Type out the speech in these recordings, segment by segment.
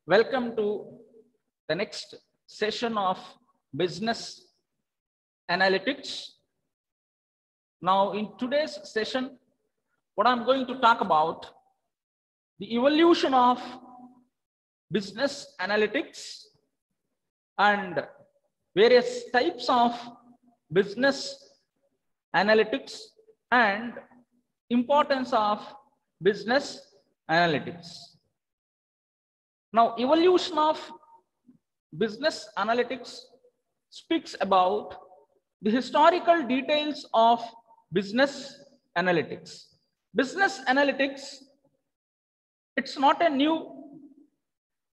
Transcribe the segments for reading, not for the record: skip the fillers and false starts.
Welcome to the next session of business analytics. Now, in today's session, what I'm going to talk about the evolution of business analytics and various types of business analytics and importance of business analytics. Now, evolution of business analytics speaks about the historical details of business analytics. Business analytics, it's not a new,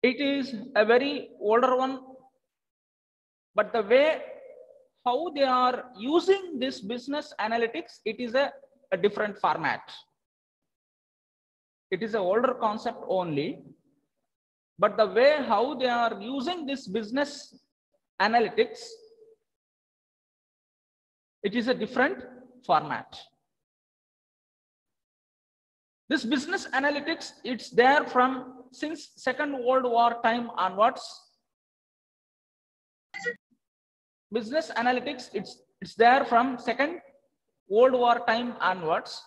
it is a very older one, but the way how they are using this business analytics, it is a different format. It is an older concept only, but the way how they are using this business analytics, it is a different format. This business analytics, it's there from since Second World War time onwards. Business analytics, it's there from Second World War time onwards.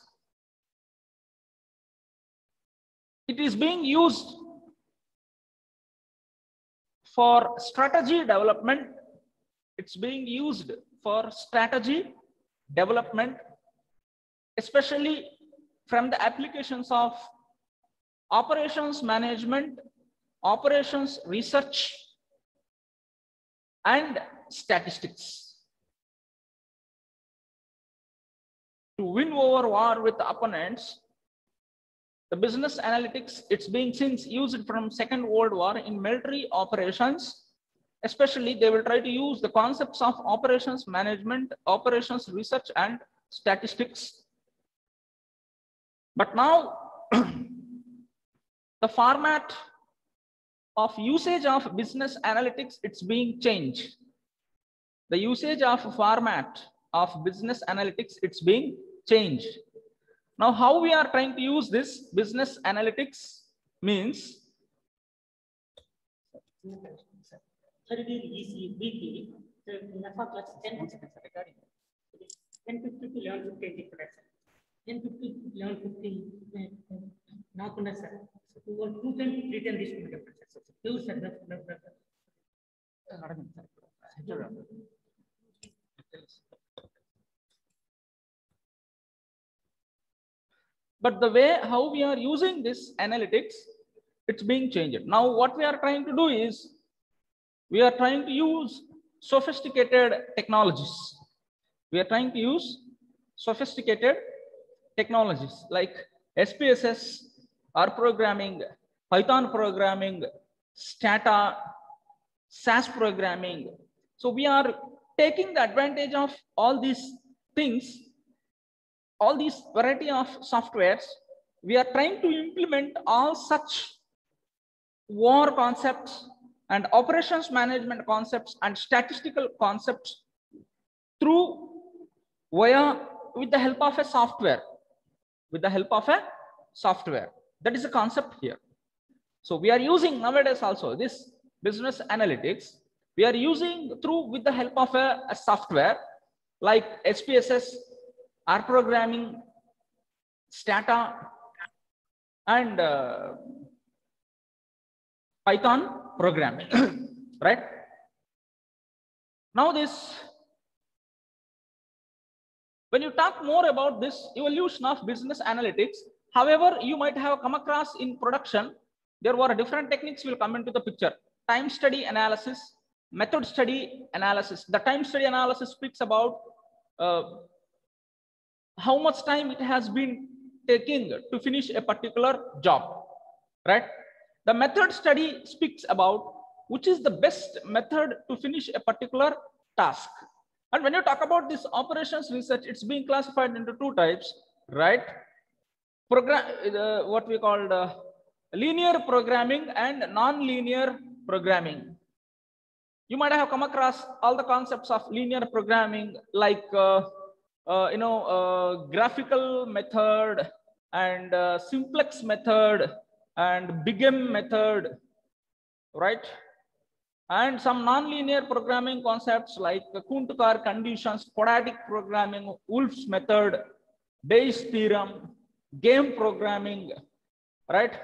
It is being used for strategy development. It's being used for strategy development, especially from the applications of operations management, operations research, and statistics. To win over war with the opponents, the business analytics, it's being since used from Second World War in military operations. Especially, they will try to use the concepts of operations management, operations research, and statistics. But now, the format of usage of business analytics, it's being changed. The usage of format of business analytics, it's being changed. Now, how we are trying to use this business analytics means. It is easy, weekly. So, 10 seconds regarding 10:50 to 11:50 production. 10:50 to 11:50. Now, sir. So, 210 to 310 this will But the way how we are using this analytics, it's being changed. Now, what we are trying to do is, we are trying to use sophisticated technologies. We are trying to use sophisticated technologies like SPSS, R programming, Python programming, Stata, SAS programming. So we are taking the advantage of all these things, all these variety of softwares. We are trying to implement all such war concepts and operations management concepts and statistical concepts through with the help of a software. With the help of a software. That is the concept here. So we are using nowadays also this business analytics. We are using with the help of a software like SPSS, R programming, Stata, and Python programming, right? Now when you talk more about this evolution of business analytics, however, you might have come across in production, there were different techniques will come into the picture. Time study analysis, method study analysis. The time study analysis speaks about how much time it has been taking to finish a particular job, right? The method study speaks about which is the best method to finish a particular task. And when you talk about this operations research, it's being classified into two types, right? What we call linear programming and non-linear programming. You might have come across all the concepts of linear programming, like graphical method and simplex method and Big M method right? And some non-linear programming concepts like Kuhn-Tucker conditions, quadratic programming, Wolff's method, Bayes theorem, game programming, right?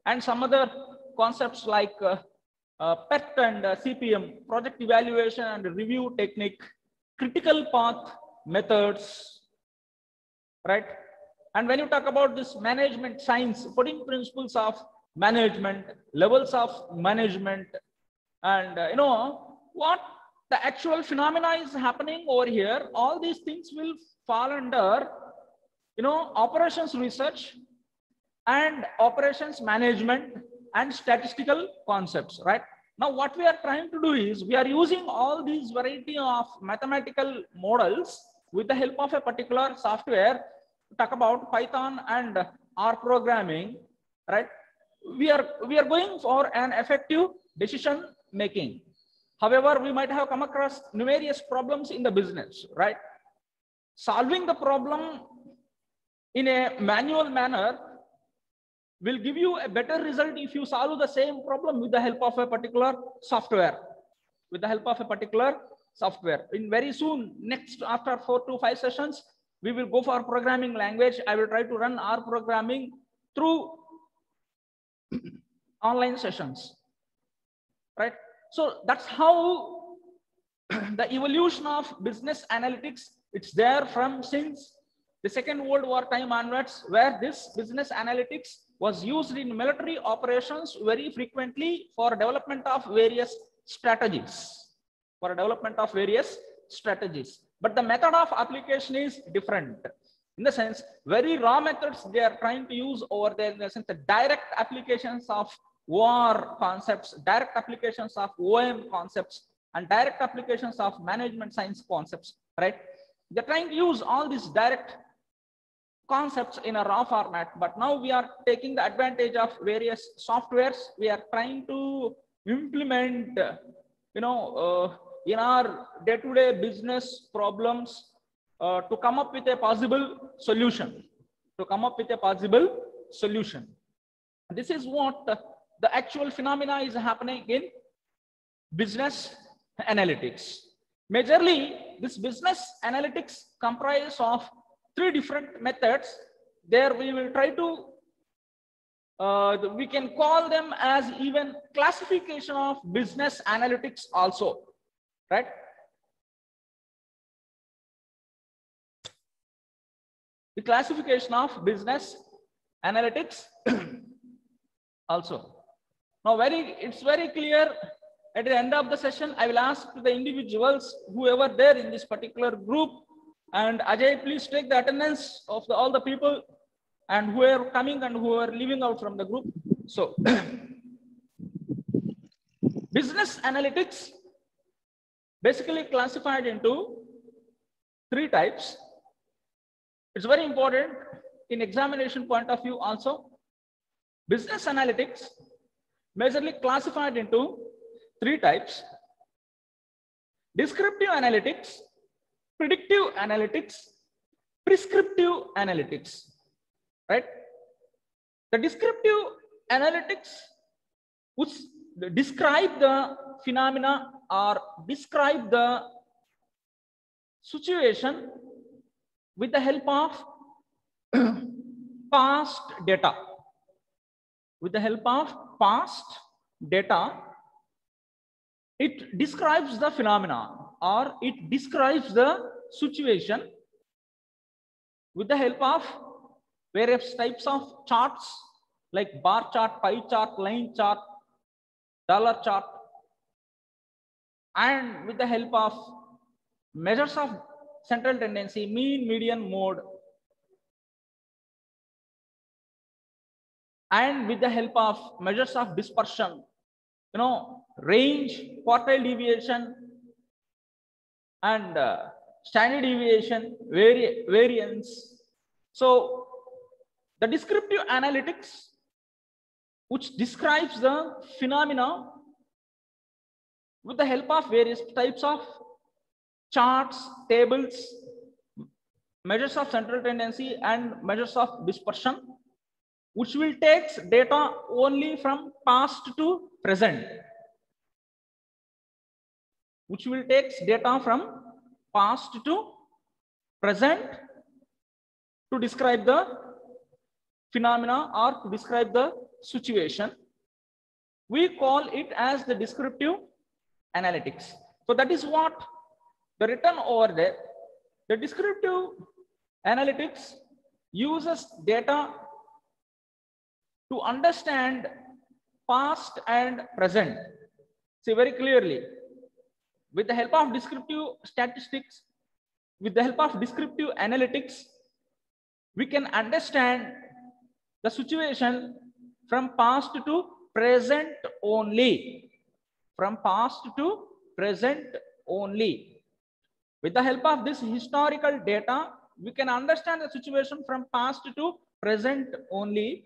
And some other concepts like PET and CPM, project evaluation and review technique, critical path methods, right? And when you talk about this management science, 14 principles of management, levels of management, and you know what the actual phenomena is happening over here, all these things will fall under, you know, operations research and operations management and statistical concepts, right? Now what we are trying to do is we are using all these variety of mathematical models with the help of a particular software. Talk about Python and R programming, right? We are going for an effective decision making. However, we might have come across numerous problems in the business, right? Solving the problem in a manual manner will give you a better result if you solve the same problem with the help of a particular software. With the help of a particular software. In very soon, next after 4 to 5 sessions, we will go for programming language. I will try to run R programming through online sessions, right? So that's how the evolution of business analytics, it's there from since the Second World War time onwards, where this business analytics was used in military operations very frequently for development of various strategies. But the method of application is different. In the sense, very raw methods they are trying to use over there, in the sense the direct applications of OR concepts, direct applications of OM concepts, and direct applications of management science concepts, right? They're trying to use all these direct concepts in a raw format, but now we are taking the advantage of various softwares. We are trying to implement, you know, in our day-to-day business problems to come up with a possible solution. This is what the actual phenomena is happening in business analytics. Majorly, this business analytics comprises of 3 different methods. There we will try to, we can call them as even classification of business analytics also, right? The classification of business analytics also. Now it's very clear. At the end of the session, I will ask the individuals, whoever there in this particular group, and Ajay, please take the attendance of all the people and who are coming and who are leaving out from the group. So business analytics basically classified into 3 types. It's very important in examination point of view also. Business analytics majorly classified into 3 types: descriptive analytics, predictive analytics, prescriptive analytics, right? The descriptive analytics, which describe the phenomena or describe the situation with the help of past data. It describes the phenomena or it describes the situation with the help of various types of charts like bar chart, pie chart, line chart, dollar chart, and with the help of measures of central tendency, mean, median, mode, and with the help of measures of dispersion, you know, range, quartile deviation, and standard deviation, variance. So the descriptive analytics, which describes the phenomena with the help of various types of charts, tables, measures of central tendency, and measures of dispersion, which will take data only from past to present. which will take data from past to present to describe the phenomena or to describe the situation. We call it as the descriptive analytics. So that is what the written over there. The descriptive analytics uses data to understand past and present. See very clearly, with the help of descriptive statistics, with the help of descriptive analytics, we can understand the situation from past to present only. From past to present only. With the help of this historical data, we can understand the situation from past to present only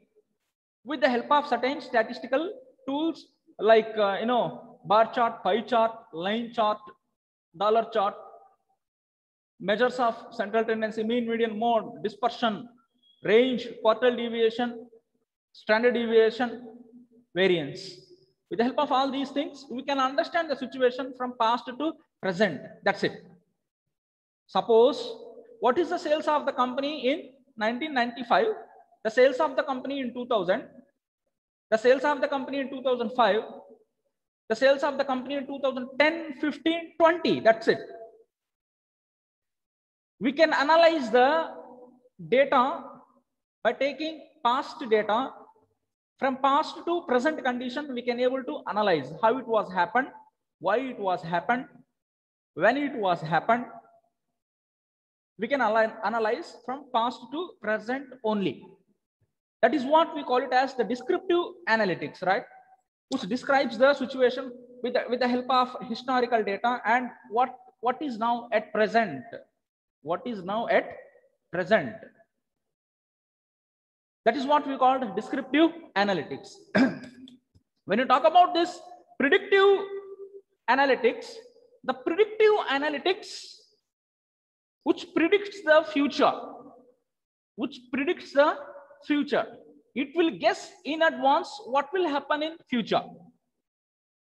with the help of certain statistical tools like bar chart, pie chart, line chart, dollar chart, measures of central tendency, mean, median, mode, dispersion, range, quartile deviation, standard deviation, variance. With the help of all these things, we can understand the situation from past to present. That's it. Suppose, what is the sales of the company in 1995, the sales of the company in 2000, the sales of the company in 2005, the sales of the company in 2010, 15, 20. That's it. We can analyze the data by taking past data. From past to present condition, we can able to analyze how it was happened, why it was happened, when it was happened. We can analyze from past to present only. That is what we call it as the descriptive analytics, right? Which describes the situation with the help of historical data and what is now at present. What is now at present. That is what we call descriptive analytics. When you talk about this predictive analytics, the predictive analytics which predicts the future, it will guess in advance what will happen in future.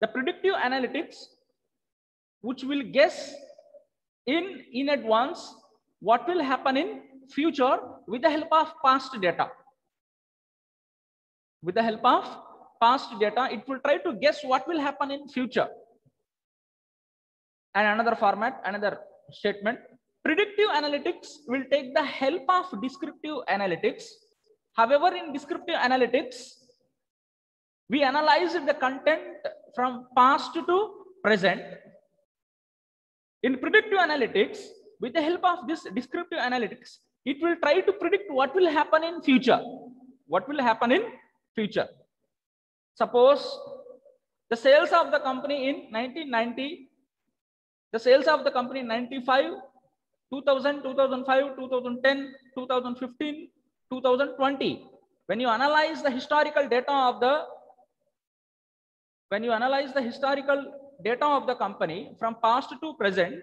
The predictive analytics which will guess in advance what will happen in future with the help of past data. With the help of past data, it will try to guess what will happen in future. And another format, another statement, predictive analytics will take the help of descriptive analytics. However, in descriptive analytics, we analyze the content from past to present. In predictive analytics, with the help of this descriptive analytics, it will try to predict what will happen in future. What will happen in future? Suppose the sales of the company in 1990, the sales of the company in 95, 2000, 2005, 2010, 2015, 2020. When you analyze the historical data of the company from past to present,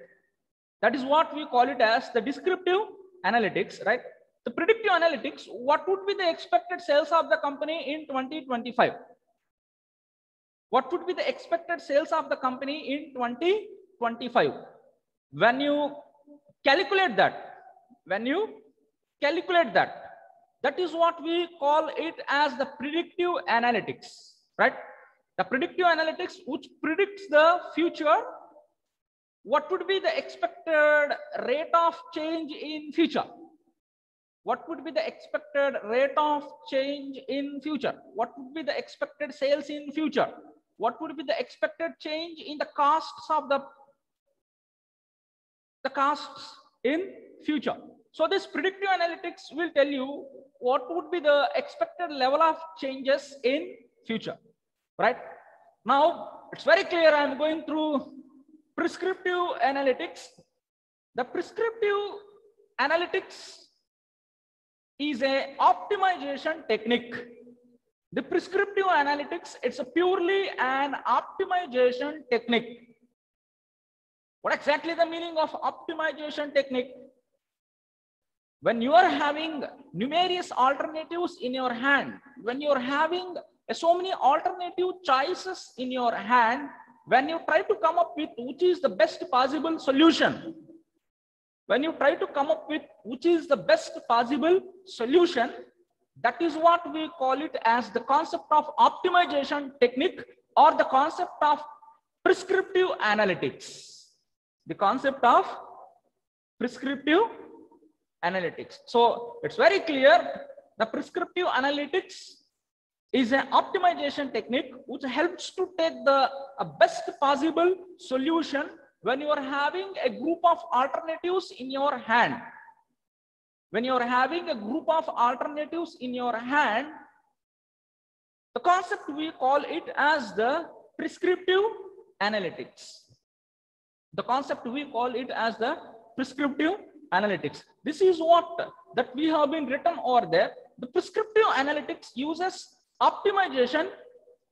that is what we call it as the descriptive analytics, right? The predictive analytics, what would be the expected sales of the company in 2025? What would be the expected sales of the company in 2025? When you calculate that, that is what we call it as the predictive analytics, right? The predictive analytics which predicts the future, what would be the expected rate of change in future? What would be the expected rate of change in future? What would be the expected sales in future? What would be the expected change in the costs of the costs in future? So this predictive analytics will tell you what would be the expected level of changes in future, right? Now it's very clear. I'm going through prescriptive analytics. The prescriptive analytics is a optimization technique. The prescriptive analytics, it's a purely an optimization technique. What exactly the meaning of optimization technique? When you are having numerous alternatives in your hand, when you're having so many alternative choices in your hand, when you try to come up with which is the best possible solution, when you try to come up with which is the best possible solution, that is what we call it as the concept of optimization technique or the concept of prescriptive analytics. The concept of prescriptive analytics. So it's very clear, the prescriptive analytics is an optimization technique which helps to take the best possible solution when you are having a group of alternatives in your hand. When you are having a group of alternatives in your hand, the concept we call it as the prescriptive analytics. The concept we call it as the prescriptive analytics. This is what that we have been written over there. The prescriptive analytics uses optimization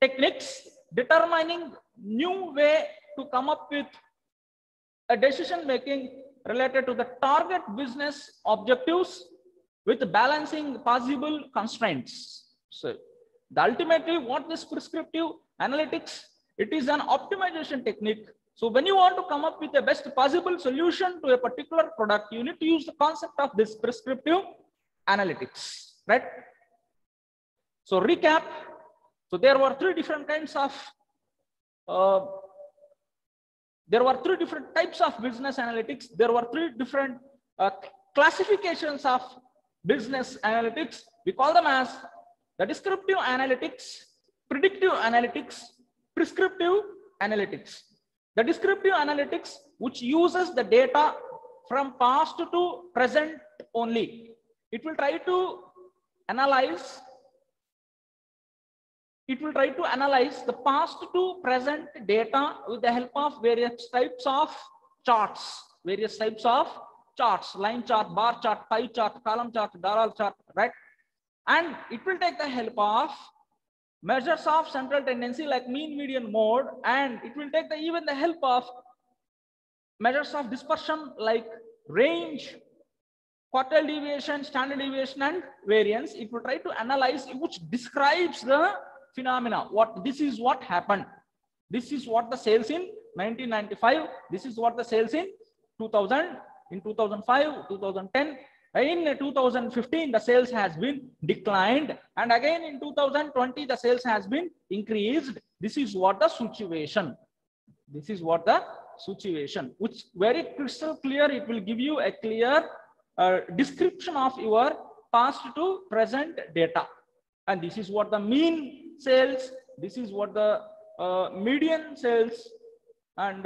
techniques, determining new way to come up with a decision making related to the target business objectives with balancing possible constraints. So ultimately what this prescriptive analytics, it is an optimization technique. So when you want to come up with the best possible solution to a particular product, you need to use the concept of this prescriptive analytics, right? So recap. So there were three different kinds of there were three different types of business analytics. There were three different classifications of business analytics. We call them as the descriptive analytics, predictive analytics, prescriptive analytics. The descriptive analytics, which uses the data from past to present only. It will try to analyze the past to present data with the help of various types of charts, line chart, bar chart, pie chart, column chart, dollar chart, right? And it will take the help of measures of central tendency like mean, median, mode, and it will take even the help of measures of dispersion like range, quartile deviation, standard deviation, and variance. It will try to analyze, which describes the phenomena. This is what happened. This is what the sales in 1995. This is what the sales in 2000, in 2005, 2010. In 2015, the sales has been declined, and again in 2020, the sales has been increased. This is what the situation. This is what the situation, which very crystal clear. It will give you a clear description of your past to present data. And this is what the mean sales, this is what the median sales, and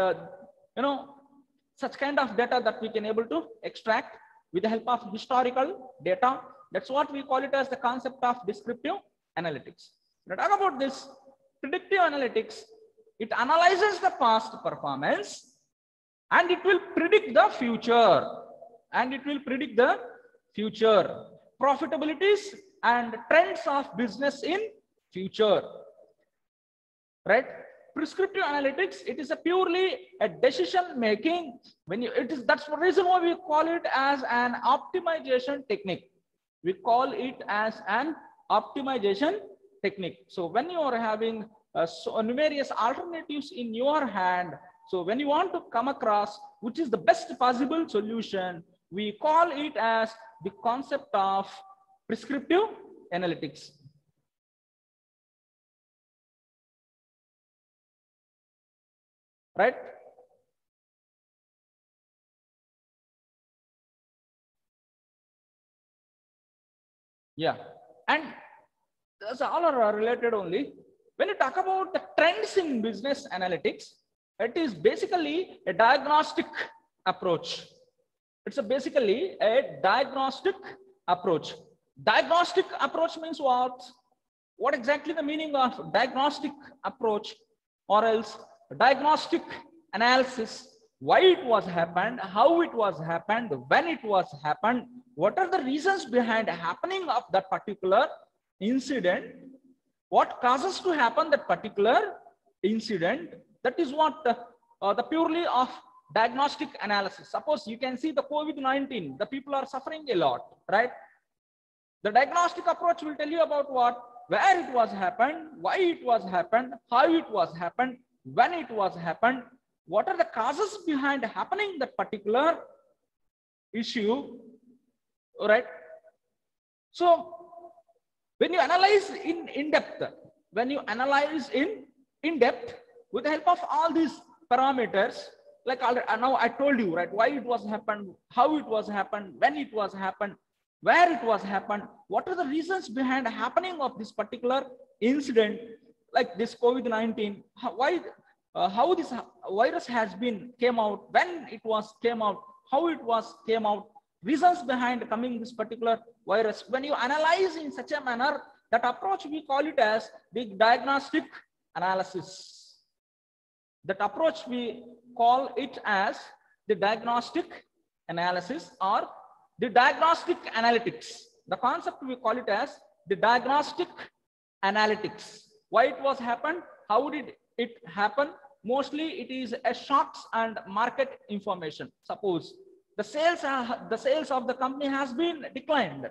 such kind of data that we can able to extract with the help of historical data. That's what we call it as the concept of descriptive analytics. Now talk about this predictive analytics. It analyzes the past performance and it will predict the future. Profitabilities and trends of business in future, right? Prescriptive analytics, it is a purely a decision making. That's the reason why we call it as an optimization technique. We call it as an optimization technique. So when you are having numerous alternatives in your hand, so when you want to come across which is the best possible solution, we call it as the concept of prescriptive analytics. Right? Yeah. And that's all are related only. When you talk about the trends in business analytics, it is basically a diagnostic approach. It's basically a diagnostic approach. Diagnostic approach means what? What exactly the meaning of diagnostic approach, or else diagnostic analysis? Why it was happened, how it was happened, when it was happened, what are the reasons behind happening of that particular incident, what causes to happen that particular incident. That is what the purely of diagnostic analysis. Suppose you can see the COVID-19, the people are suffering a lot, right? The diagnostic approach will tell you about what, where it was happened, why it was happened, how it was happened, when it was happened, what are the causes behind happening that particular issue, right? So when you analyze in depth, when you analyze in depth with the help of all these parameters, like now I told you, right, why it was happened, how it was happened, when it was happened, where it was happened, what are the reasons behind happening of this particular incident, like this COVID-19, how this virus has been came out, when it was came out, how it was came out, reasons behind coming this particular virus. When you analyze in such a manner, that approach we call it as the diagnostic analysis. That approach we call it as the diagnostic analysis or the diagnostic analytics. The concept we call it as the diagnostic analytics. Why it was happened? How did it happen? Mostly it is a shocks and market information. Suppose the sales of the company has been declined.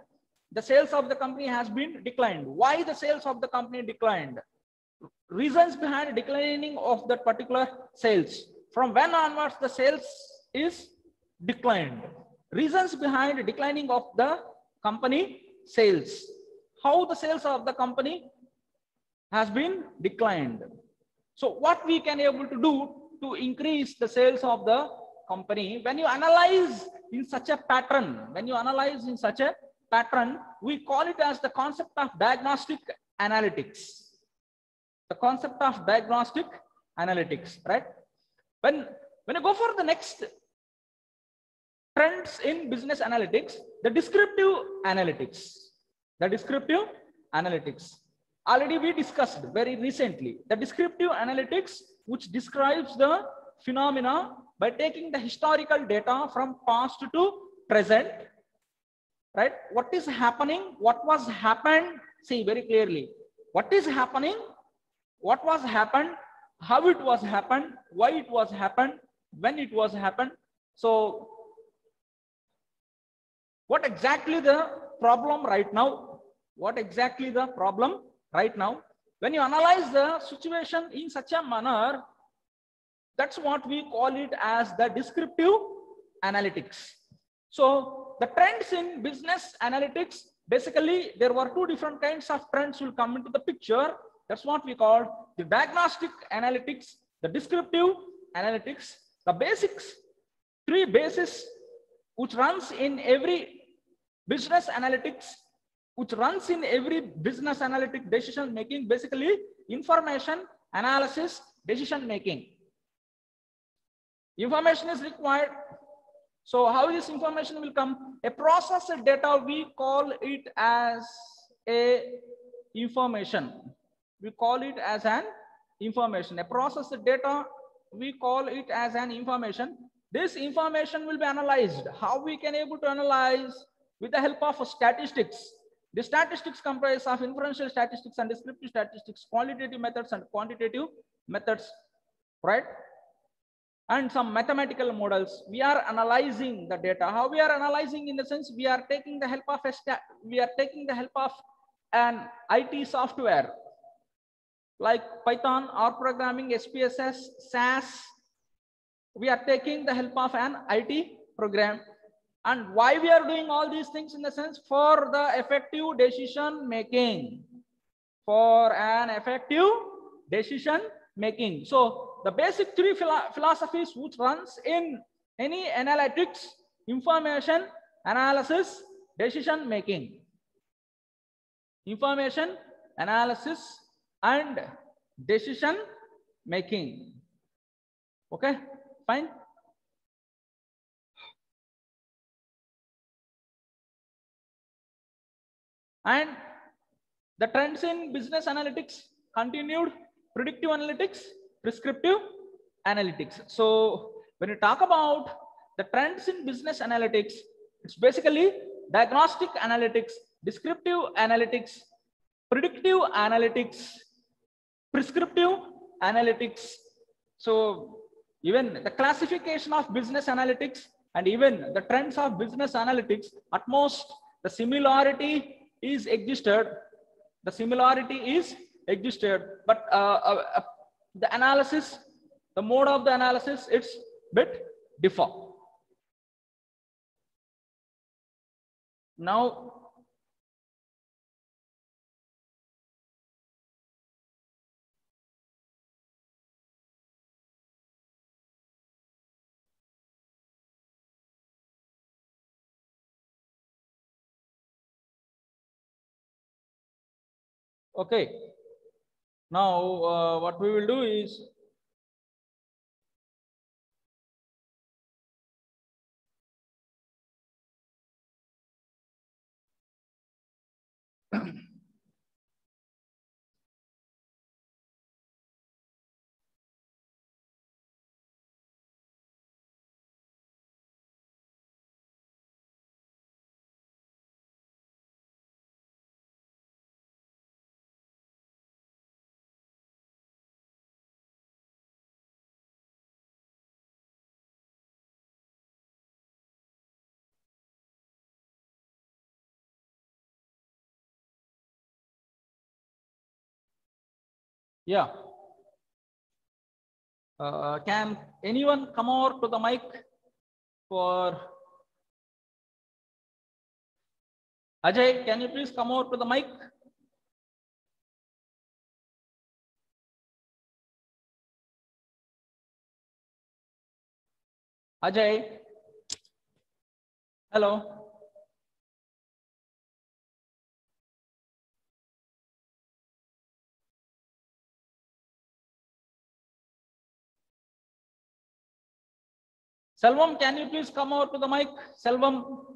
The sales of the company has been declined. Why the sales of the company declined? Reasons behind declining of that particular sales. From when onwards the sales is declined. Reasons behind declining of the company sales. How the sales of the company has been declined. So what we can able to do to increase the sales of the company, when you analyze in such a pattern, we call it as the concept of diagnostic analytics. The concept of diagnostic analytics, right? When you go for the next trends in business analytics, the descriptive analytics. The descriptive analytics. Already we discussed very recently the descriptive analytics, which describes the phenomena by taking the historical data from past to present, right? What is happening, what was happened, see very clearly, what is happening, what was happened, how it was happened, why it was happened, when it was happened. So what exactly the problem right now? What exactly the problem right now? When you analyze the situation in such a manner, that's what we call it as the descriptive analytics. So the trends in business analytics, basically there were two different kinds of trends will come into the picture. That's what we call the diagnostic analytics, the descriptive analytics, the basics, three bases which runs in every business analytics, decision making, basically information, analysis, decision making. Information is required. So how this information will come? A processed data, we call it as a information. We call it as an information. A processed data, we call it as an information. This information will be analyzed. How we can able to analyze? With the help of statistics. The statistics comprise of inferential statistics and descriptive statistics, qualitative methods and quantitative methods, right? And some mathematical models. We are analyzing the data. How we are analyzing? In the sense, we are taking the help of an IT software like Python or programming, SPSS, SAS. We are taking the help of an IT program. And why we are doing all these things? In the sense, for the effective decision making. For an effective decision making. So the basic three philosophies which runs in any analytics: information, analysis, decision making. Information, analysis, and decision making. Okay, fine. And the trends in business analytics continued: predictive analytics, prescriptive analytics. So when you talk about the trends in business analytics, it's basically diagnostic analytics, descriptive analytics, predictive analytics, prescriptive analytics. So even the classification of business analytics and even the trends of business analytics, at most the similarity is existed. The similarity is existed, but the analysis, the mode of the analysis, it's bit differ. Now, okay. Now, what we will do is yeah. Can anyone come over to the mic for Ajay? Can you please come over to the mic? Ajay, hello. Selvam, can you please come over to the mic? Selvam.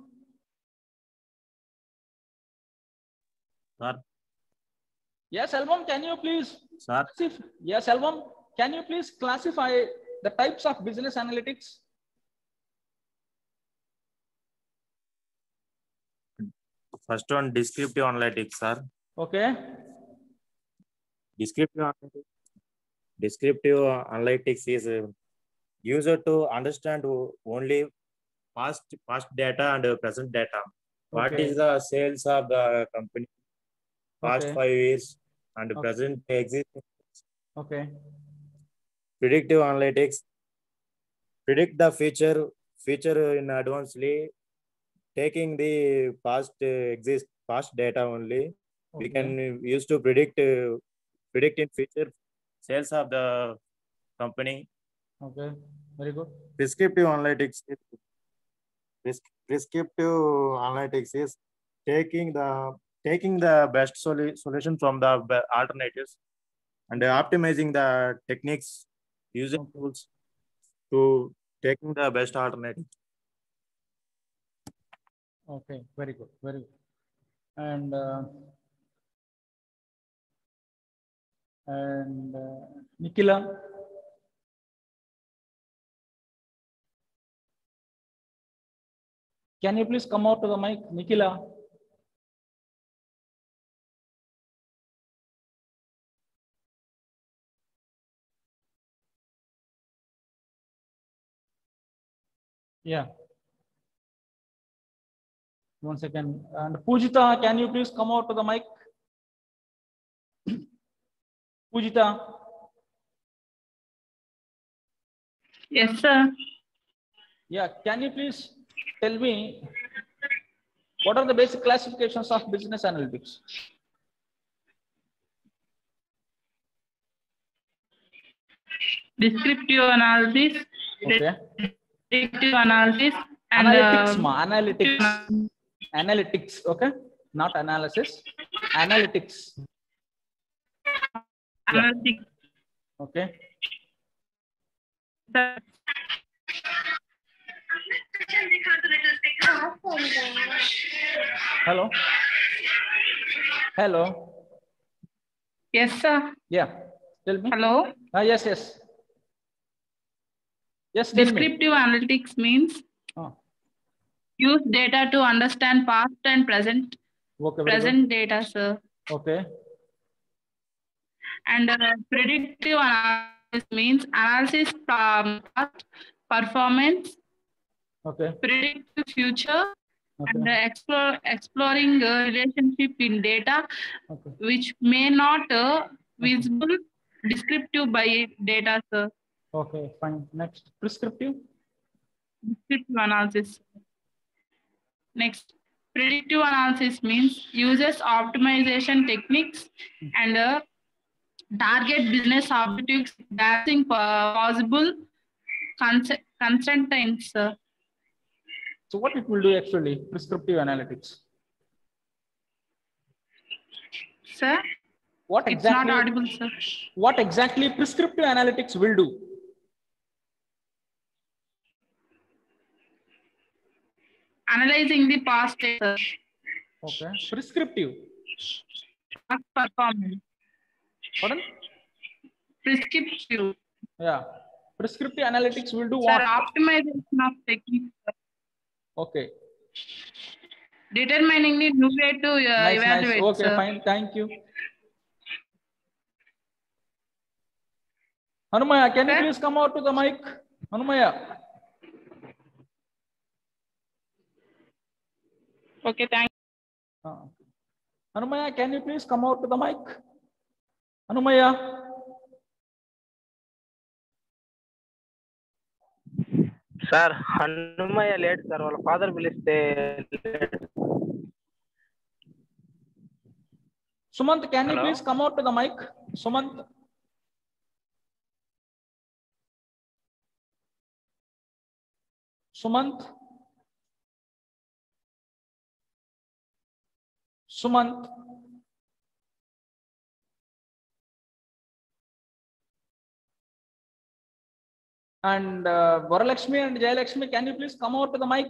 Sir. Yeah, Selvam, can you please? Sir. Yeah, Selvam, can you please classify the types of business analytics? First one, descriptive analytics, sir. Okay. Descriptive analytics is user to understand only past data and present data. What Okay. is the sales of the company past Okay. 5 years and Okay. present existing. Okay. Predictive analytics predict the future in advancedly, taking the past data only. Okay. We can use to predict in future sales of the company. Okay, very good. Prescriptive analytics is taking the best solution from the alternatives and optimizing the techniques using tools to taking the best alternative. Okay, very good, very good. And Nikhila. Can you please come out to the mic, Nikhila? Yeah. 1 second. And Pujita, can you please come out to the mic? Pujita. Yes, sir. Yeah, can you please tell me what are the basic classifications of business analytics? Descriptive analysis, Okay. predictive analysis, and analytics. Okay, not analysis. Analytics. Analytics. Yeah. Okay. Hello. Hello. Yes, sir. Yeah. Tell me. Hello. Yes. Yes. Tell Descriptive me. analytics means use data to understand past and present data, sir. Okay. And predictive analysis means analysis past performance. Okay. Predict the future. Okay. And exploring a relationship in data which may not visible descriptive by data, sir. Okay, fine. Next, prescriptive. Descriptive analysis. Next, predictive analysis means uses optimization techniques and target business objectives balancing possible constraints. So what it will do actually, prescriptive analytics? Sir? What exactly? It's not audible, sir. What exactly prescriptive analytics will do? Analyzing the past data. Okay. Prescriptive. Past performance. Pardon? Prescriptive. Yeah. Prescriptive analytics will do Sir, what? optimization of techniques. Okay. Determining the new way to Nice, evaluate. nice. Okay, sir. fine. Thank you. Hanumaya, can you please come out to the mic? Hanumaya. Okay, thank you. Hanumaya, can you please come out to the mic? Hanumaya. Sir, Hanumaya late, sir. Our father will stay late. Sumant, can Hello? you please come out to the mic? Sumant. Sumant. Sumant. And Varalakshmi and Jayalakshmi, can you please come out to the mic?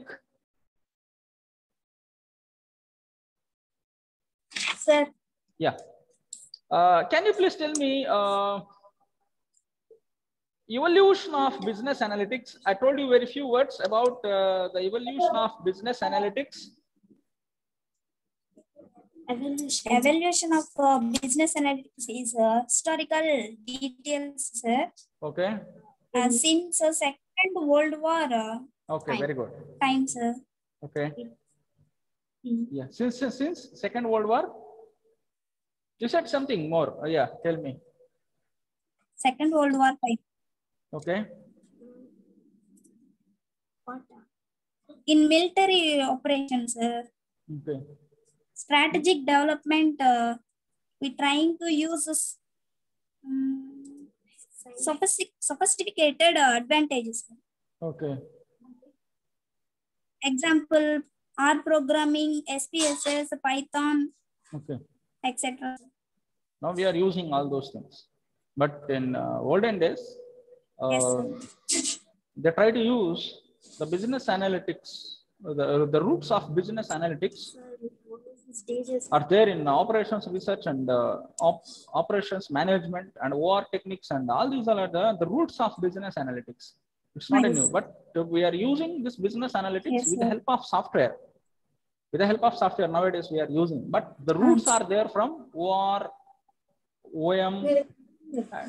Sir. Yeah. Can you please tell me evolution of business analytics? I told you very few words about the evolution of business analytics. Evaluation of business analytics is historical details, sir. Okay. Since Second World War. Okay, very good. Time, sir. Okay. Yeah. Since Second World War. You said something more. Yeah, tell me. Second World War time. Okay. In military operations, okay. Strategic development, we trying to use sophisticated advantages. Okay. Example: R programming, SPSS, Python. Okay. Etc. Now we are using all those things, but in olden days, yes, they try to use the business analytics. The roots of business analytics are there in operations research and operations management and war techniques, and all these are the roots of business analytics. It's not new, but we are using this business analytics with the help of software. With the help of software nowadays we are using, but the roots are there from OR, OM,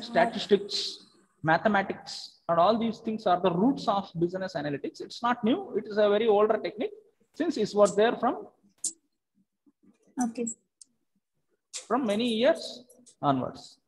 statistics, mathematics, and all these things are the roots of business analytics. It's not new. It is a very older technique since it was there from many years onwards.